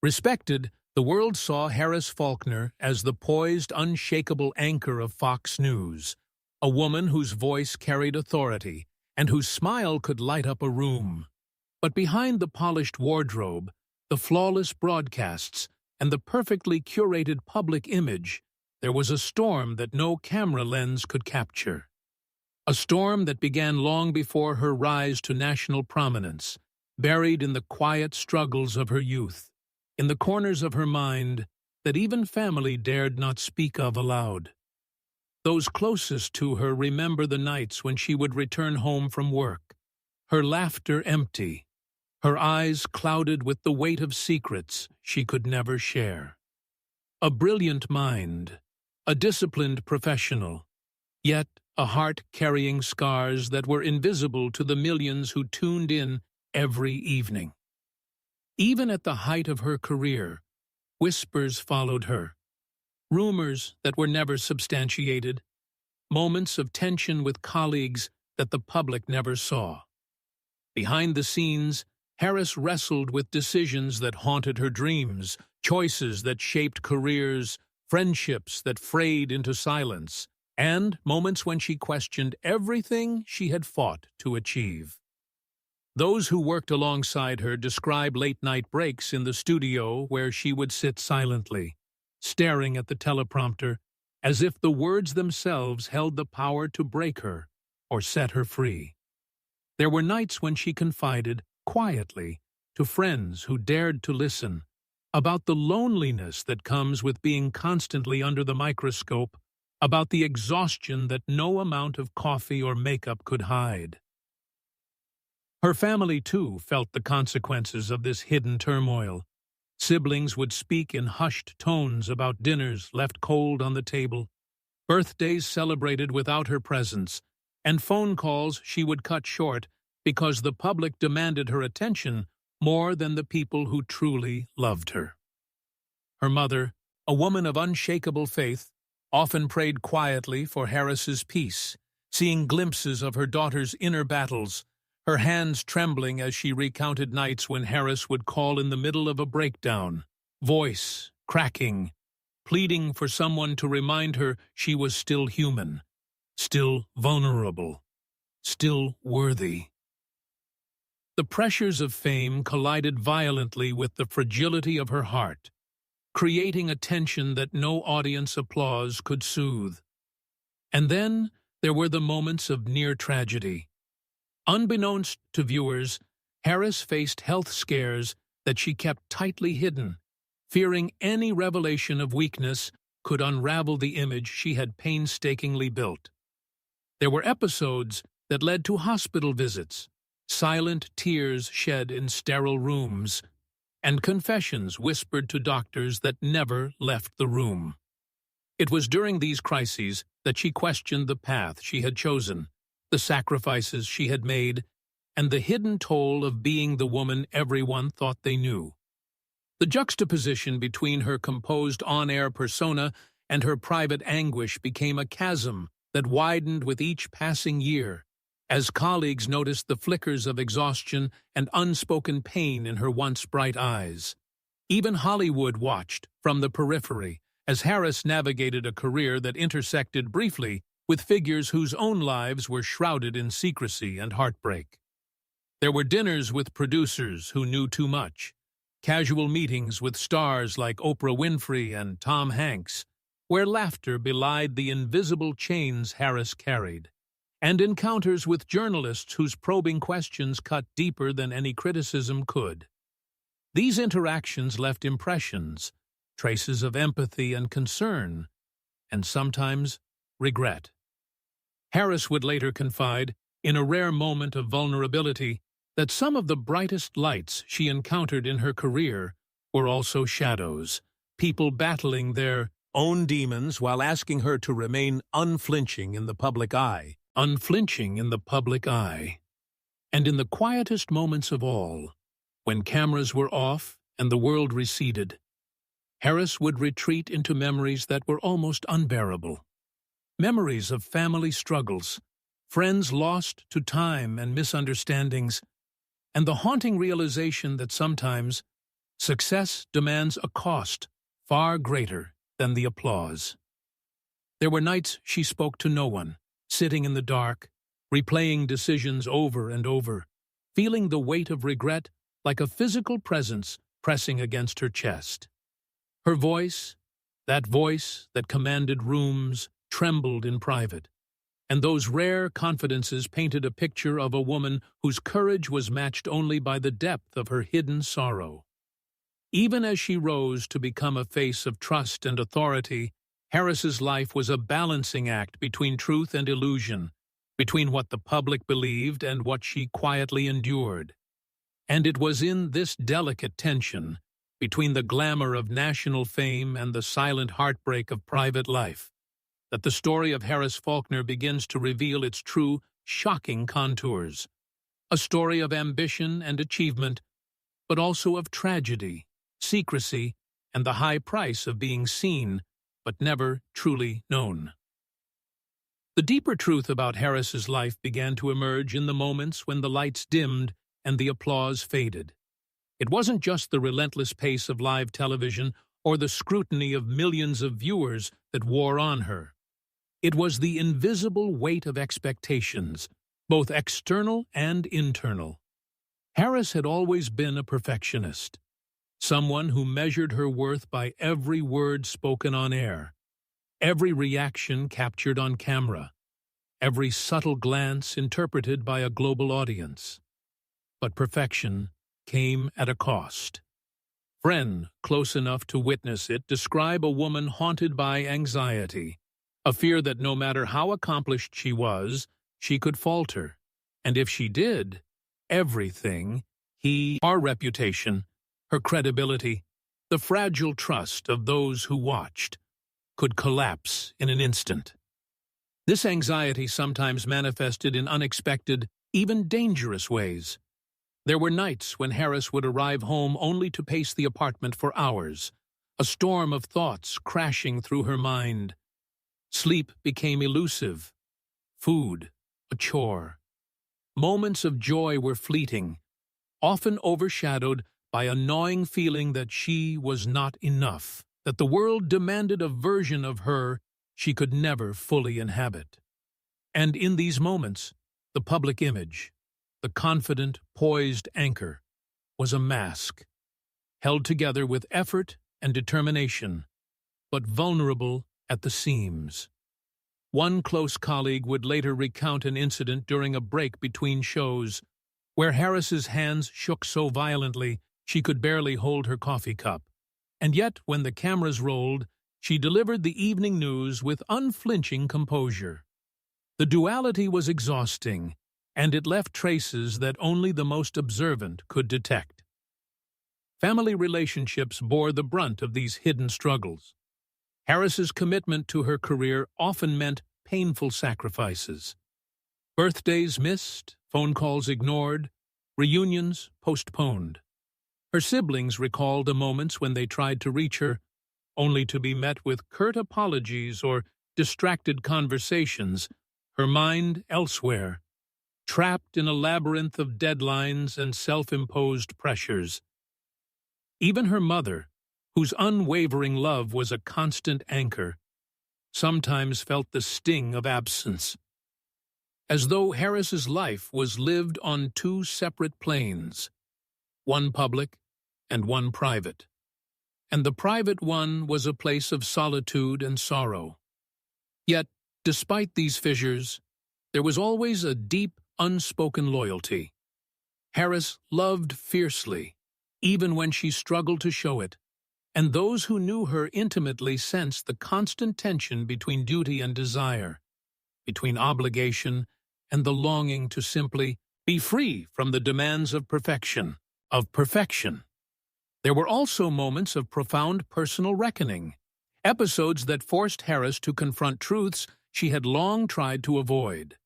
Respected, the world saw Harris Faulkner as the poised, unshakable anchor of Fox News, a woman whose voice carried authority and whose smile could light up a room. But behind the polished wardrobe, the flawless broadcasts, and the perfectly curated public image, there was a storm that no camera lens could capture. A storm that began long before her rise to national prominence, buried in the quiet struggles of her youth, in the corners of her mind that even family dared not speak of aloud. Those closest to her remember the nights when she would return home from work, her laughter empty, her eyes clouded with the weight of secrets she could never share. A brilliant mind, a disciplined professional, yet a heart carrying scars that were invisible to the millions who tuned in every evening. Even at the height of her career, whispers followed her, rumors that were never substantiated, moments of tension with colleagues that the public never saw. Behind the scenes, Harris wrestled with decisions that haunted her dreams, choices that shaped careers, friendships that frayed into silence, and moments when she questioned everything she had fought to achieve. Those who worked alongside her describe late-night breaks in the studio where she would sit silently, staring at the teleprompter, as if the words themselves held the power to break her or set her free. There were nights when she confided, quietly, to friends who dared to listen, about the loneliness that comes with being constantly under the microscope, about the exhaustion that no amount of coffee or makeup could hide. Her family, too, felt the consequences of this hidden turmoil. Siblings would speak in hushed tones about dinners left cold on the table, birthdays celebrated without her presence, and phone calls she would cut short because the public demanded her attention more than the people who truly loved her. Her mother, a woman of unshakable faith, often prayed quietly for Harris's peace, seeing glimpses of her daughter's inner battles, her hands trembling as she recounted nights when Harris would call in the middle of a breakdown, voice cracking, pleading for someone to remind her she was still human, still vulnerable, still worthy. The pressures of fame collided violently with the fragility of her heart, creating a tension that no audience applause could soothe. And then there were the moments of near tragedy. Unbeknownst to viewers, Harris faced health scares that she kept tightly hidden, fearing any revelation of weakness could unravel the image she had painstakingly built. There were episodes that led to hospital visits, silent tears shed in sterile rooms, and confessions whispered to doctors that never left the room. It was during these crises that she questioned the path she had chosen, the sacrifices she had made, and the hidden toll of being the woman everyone thought they knew. The juxtaposition between her composed on-air persona and her private anguish became a chasm that widened with each passing year, as colleagues noticed the flickers of exhaustion and unspoken pain in her once bright eyes. Even Hollywood watched from the periphery as Harris navigated a career that intersected briefly with figures whose own lives were shrouded in secrecy and heartbreak. There were dinners with producers who knew too much, casual meetings with stars like Oprah Winfrey and Tom Hanks, where laughter belied the invisible chains Harris carried, and encounters with journalists whose probing questions cut deeper than any criticism could. These interactions left impressions, traces of empathy and concern, and sometimes regret. Harris would later confide, in a rare moment of vulnerability, that some of the brightest lights she encountered in her career were also shadows, people battling their own demons while asking her to remain unflinching in the public eye. Unflinching in the public eye. And in the quietest moments of all, when cameras were off and the world receded, Harris would retreat into memories that were almost unbearable. Memories of family struggles, friends lost to time and misunderstandings, and the haunting realization that sometimes Success demands a cost far greater than the applause. There were nights she spoke to no one, sitting in the dark, replaying decisions over and over, feeling the weight of regret like a physical presence pressing against her chest. Her voice, that voice that commanded rooms, trembled in private, and those rare confidences painted a picture of a woman whose courage was matched only by the depth of her hidden sorrow. Even as she rose to become a face of trust and authority, Harris's life was a balancing act between truth and illusion, between what the public believed and what she quietly endured. And it was in this delicate tension, between the glamour of national fame and the silent heartbreak of private life, that the story of Harris Faulkner begins to reveal its true, shocking contours. A story of ambition and achievement, but also of tragedy, secrecy, and the high price of being seen, but never truly known. The deeper truth about Harris's life began to emerge in the moments when the lights dimmed and the applause faded. It wasn't just the relentless pace of live television or the scrutiny of millions of viewers that wore on her. It was the invisible weight of expectations, both external and internal. Harris had always been a perfectionist, someone who measured her worth by every word spoken on air, every reaction captured on camera, every subtle glance interpreted by a global audience. But perfection came at a cost. Friends, close enough to witness it, describe a woman haunted by anxiety, a fear that no matter how accomplished she was, she could falter. And if she did, everything, her reputation, her credibility, the fragile trust of those who watched, could collapse in an instant. This anxiety sometimes manifested in unexpected, even dangerous ways. There were nights when Harris would arrive home only to pace the apartment for hours, a storm of thoughts crashing through her mind. Sleep became elusive, food a chore. Moments of joy were fleeting, often overshadowed by a gnawing feeling that she was not enough, that the world demanded a version of her she could never fully inhabit. And in these moments, the public image, the confident, poised anchor, was a mask, held together with effort and determination, but vulnerable at the seams. One close colleague would later recount an incident during a break between shows, where Harris's hands shook so violently she could barely hold her coffee cup. And yet, when the cameras rolled, she delivered the evening news with unflinching composure. The duality was exhausting, and it left traces that only the most observant could detect. Family relationships bore the brunt of these hidden struggles. Harris's commitment to her career often meant painful sacrifices. Birthdays missed, phone calls ignored, reunions postponed. Her siblings recalled the moments when they tried to reach her, only to be met with curt apologies or distracted conversations, her mind elsewhere, trapped in a labyrinth of deadlines and self-imposed pressures. Even her mother, whose unwavering love was a constant anchor, sometimes felt the sting of absence, as though Harris's life was lived on two separate planes, one public and one private. And the private one was a place of solitude and sorrow. Yet, despite these fissures, there was always a deep, unspoken loyalty. Harris loved fiercely, even when she struggled to show it, and those who knew her intimately sensed the constant tension between duty and desire, between obligation and the longing to simply be free from the demands of perfection. There were also moments of profound personal reckoning, episodes that forced Harris to confront truths she had long tried to avoid.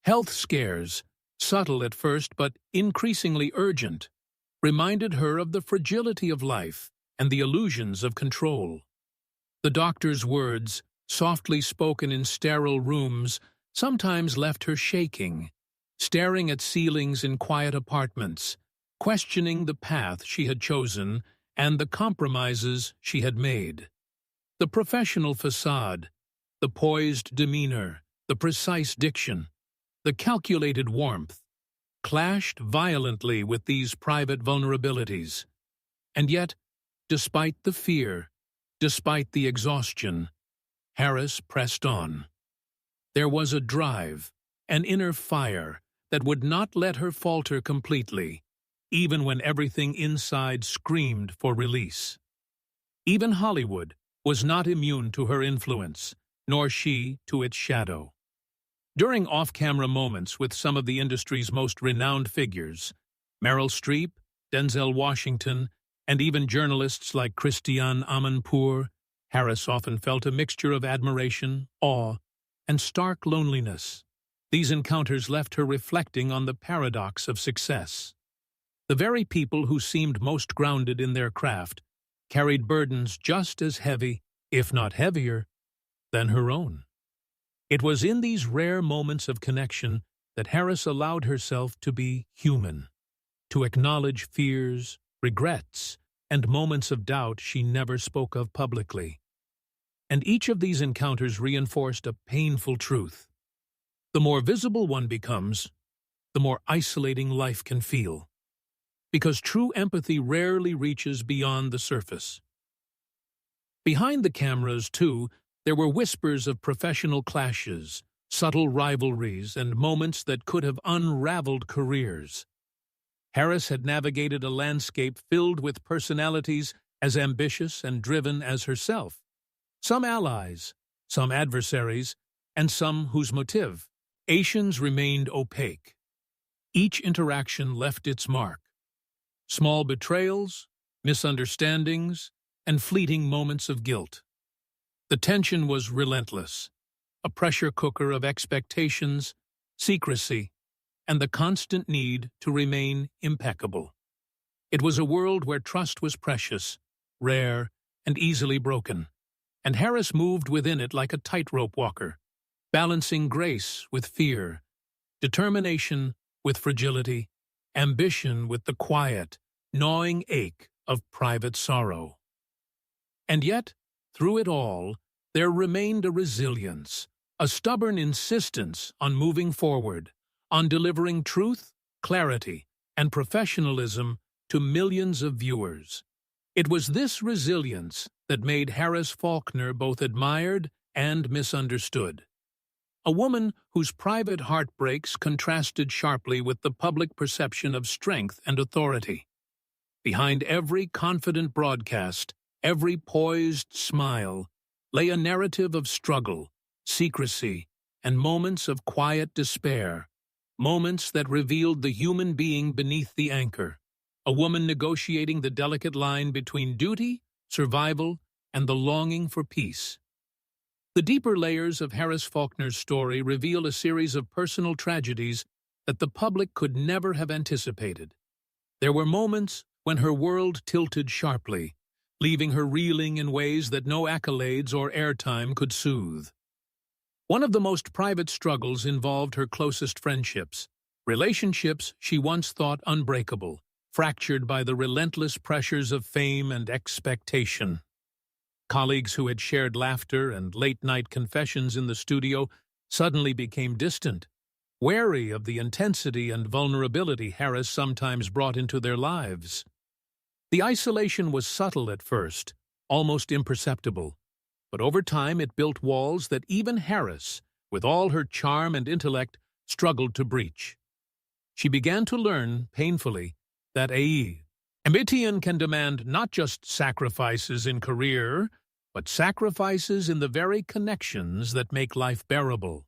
Health scares, subtle at first but increasingly urgent, reminded her of the fragility of life and the illusions of control. The doctor's words, softly spoken in sterile rooms, sometimes left her shaking, staring at ceilings in quiet apartments, questioning the path she had chosen and the compromises she had made. The professional facade, the poised demeanor, the precise diction, the calculated warmth, clashed violently with these private vulnerabilities. And yet, despite the fear, despite the exhaustion, Harris pressed on. There was a drive, an inner fire that would not let her falter completely, even when everything inside screamed for release. Even Hollywood was not immune to her influence, nor she to its shadow. During off-camera moments with some of the industry's most renowned figures, Meryl Streep, Denzel Washington, and even journalists like Christiane Amanpour, Harris often felt a mixture of admiration, awe, and stark loneliness. These encounters left her reflecting on the paradox of success. The very people who seemed most grounded in their craft carried burdens just as heavy, if not heavier, than her own. It was in these rare moments of connection that Harris allowed herself to be human, to acknowledge fears, regrets, and moments of doubt she never spoke of publicly. And each of these encounters reinforced a painful truth. The more visible one becomes, the more isolating life can feel, because true empathy rarely reaches beyond the surface. Behind the cameras, too, there were whispers of professional clashes, subtle rivalries, and moments that could have unraveled careers. Harris had navigated a landscape filled with personalities as ambitious and driven as herself. Some allies, some adversaries, and some whose motivations remained opaque. Each interaction left its mark. Small betrayals, misunderstandings, and fleeting moments of guilt. The tension was relentless, a pressure cooker of expectations, secrecy, and the constant need to remain impeccable. It was a world where trust was precious, rare, and easily broken, and Harris moved within it like a tightrope walker, balancing grace with fear, determination with fragility, ambition with the quiet, gnawing ache of private sorrow. And yet, through it all, there remained a resilience, a stubborn insistence on moving forward, on delivering truth, clarity, and professionalism to millions of viewers. It was this resilience that made Harris Faulkner both admired and misunderstood. A woman whose private heartbreaks contrasted sharply with the public perception of strength and authority. Behind every confident broadcast, every poised smile, lay a narrative of struggle, secrecy, and moments of quiet despair, moments that revealed the human being beneath the anchor, a woman negotiating the delicate line between duty, survival, and the longing for peace. The deeper layers of Harris Faulkner's story reveal a series of personal tragedies that the public could never have anticipated. There were moments when her world tilted sharply, leaving her reeling in ways that no accolades or airtime could soothe. One of the most private struggles involved her closest friendships, relationships she once thought unbreakable, fractured by the relentless pressures of fame and expectation. Colleagues who had shared laughter and late-night confessions in the studio suddenly became distant, wary of the intensity and vulnerability Harris sometimes brought into their lives. The isolation was subtle at first, almost imperceptible, but over time it built walls that even Harris, with all her charm and intellect, struggled to breach. She began to learn, painfully, that ambition can demand not just sacrifices in career, but sacrifices in the very connections that make life bearable.